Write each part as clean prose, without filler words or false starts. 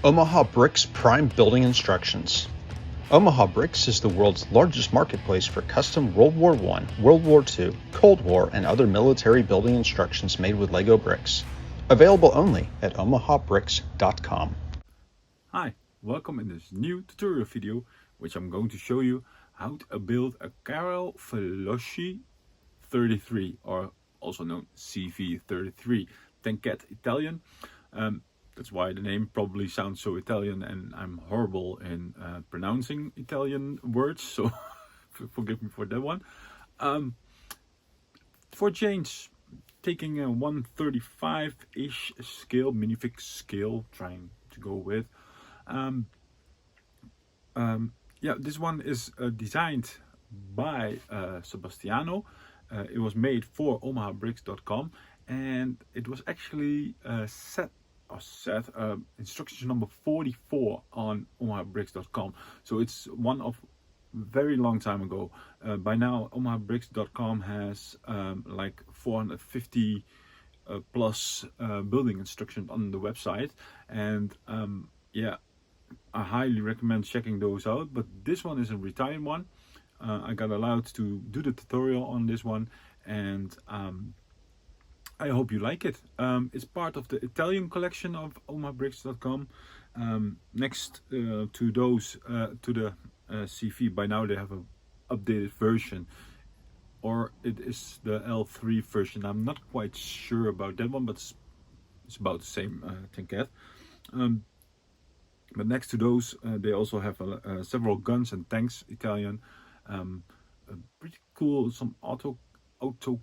Omaha Bricks Prime Building Instructions. Omaha Bricks is the world's largest marketplace for custom World War I, World War II, Cold War, and other military building instructions made with Lego bricks. Available only at omahabricks.com. Hi, welcome in this new tutorial video, which I'm going to show you how to build a Carro Veloce 33, or also known CV-33 Tanquette Italian. That's why the name probably sounds so Italian, and I'm horrible in pronouncing Italian words, so forgive me for that one. For change, taking a 135-ish scale, minifig scale, trying to go with. Yeah, this one is designed by Sebastiano. It was made for omahabricks.com, and it was actually instructions number 44 on omahabricks.com. So it's one of very long time ago. By now, omahabricks.com has like 450 plus building instructions on the website, and yeah, I highly recommend checking those out. But this one is a retired one. I got allowed to do the tutorial on this one, and I hope you like it. It's part of the Italian collection of omahabricks.com. Next to those, to the CV, by now they have an updated version, or it is the L3 version. I'm not quite sure about that one, but it's about the same Tanquette. But next to those, they also have several guns and tanks, Italian. Pretty cool, some auto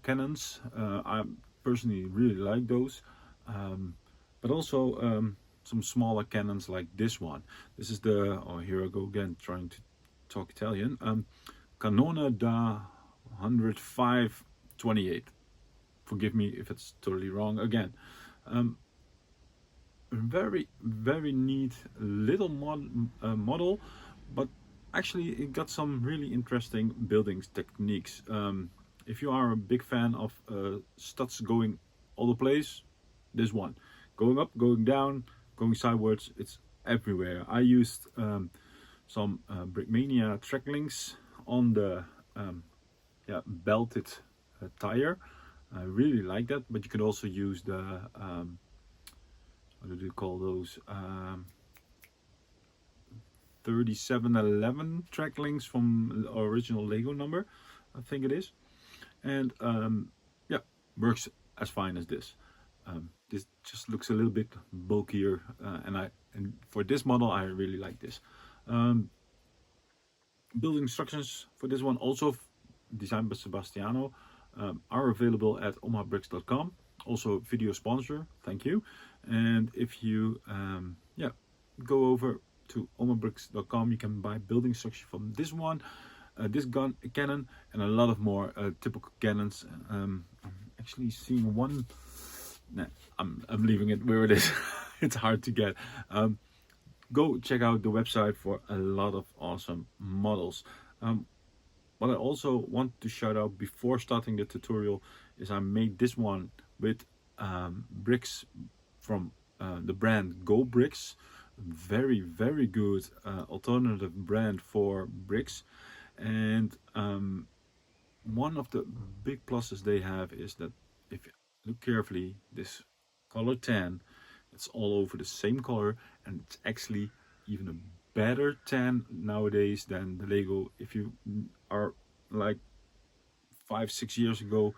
cannons. I personally really like those. But also some smaller cannons like this one. This is the, oh, here I go again, trying to talk Italian. Cannone da 105-28. Forgive me if it's totally wrong again. Very neat little model, but actually it got some really interesting building techniques. If you are a big fan of studs going all the place, this one, going up, going down, going sideways, it's everywhere. I used some Brickmania track links on the belted tire. I really like that, but you can also use the what do you call those? 3711 track links from the original Lego number, I think it is. And yeah, works as fine as this. This just looks a little bit bulkier, and for this model I really like this. Building instructions for this one, also designed by Sebastiano, are available at omahabricks.com. Also video sponsor, thank you. And if you go over to omahabricks.com, you can buy building instructions from this one, this cannon, and a lot of more typical cannons. I'm actually seeing one. Nah, I'm leaving it where it is. It's hard to get. Go check out the website for a lot of awesome models. What I also want to shout out before starting the tutorial is I made this one with bricks from the brand Go Bricks. Very good alternative brand for bricks. And one of the big pluses they have is that if you look carefully, this color tan, it's all over the same color, and it's actually even a better tan nowadays than the Lego. If you are like 5-6 years ago,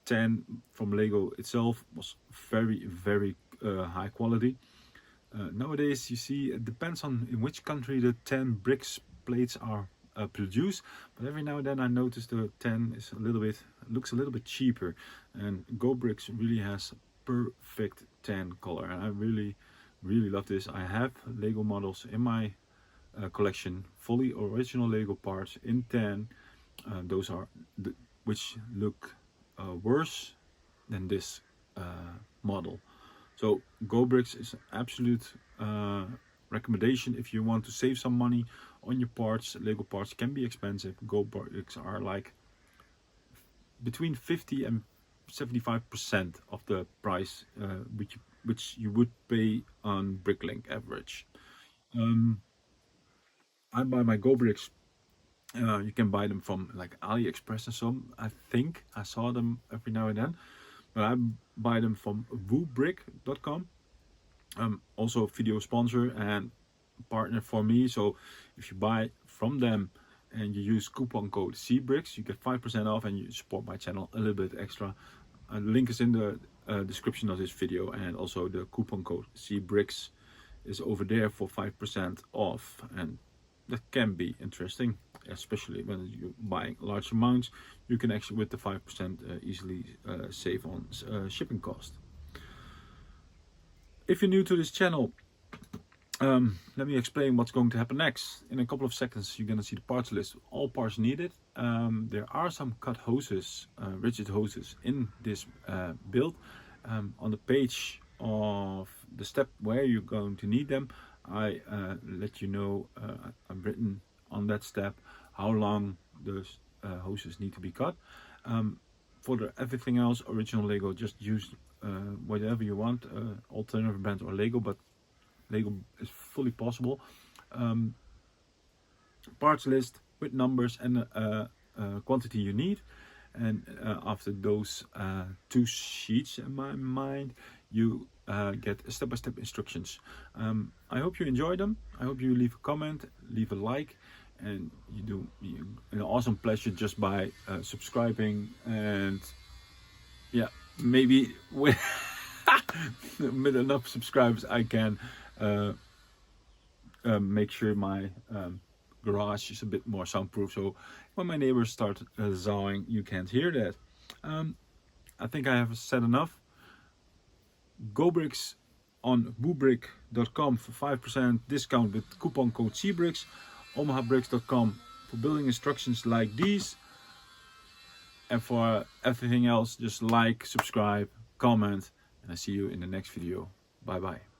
tan from Lego itself was very high quality. Nowadays, you see, it depends on in which country the tan bricks plates are produced, but every now and then I notice the tan is looks a little bit cheaper, and Go Bricks really has perfect tan color, and I really love this. I have Lego models in my collection, fully original Lego parts in tan. Those are which look worse than this model. So Go Bricks is an absolute recommendation if you want to save some money on your parts. Lego parts can be expensive. Go Bricks are like between 50 and 75% of the price which you would pay on Bricklink average. I buy my Go bricks. You can buy them from like AliExpress and so. I think I saw them every now and then, but I buy them from WW2 also video sponsor and partner for me. So if you buy from them and you use coupon code CBRICS, you get 5% off and you support my channel a little bit extra. The link is in the description of this video, and also the coupon code CBRICS is over there for 5% off, and that can be interesting, especially when you're buying large amounts. You can actually, with the 5%, easily save on shipping cost. If you're new to this channel, let me explain what's going to happen next. In a couple of seconds, you're going to see the parts list, all parts needed. There are some cut hoses, rigid hoses in this build. On the page of the step where you're going to need them, I let you know, I've written on that step how long those hoses need to be cut. For everything else, original Lego, just use whatever you want, alternative brand or Lego, but Lego is fully possible. Parts list with numbers and quantity you need, and after those 2 sheets in my mind, you get step-by-step instructions. I hope you enjoy them. I hope you leave a comment, leave a like, and you do an awesome pleasure just by subscribing, and yeah, maybe with with enough subscribers I can make sure my garage is a bit more soundproof, so when my neighbors start zawing, you can't hear that. I think I have said enough. Go bricks on WW2 for 5% discount with coupon code CBRICS. omahabricks.com for building instructions like these, and for everything else, just like, subscribe, comment, and I see you in the next video. Bye bye.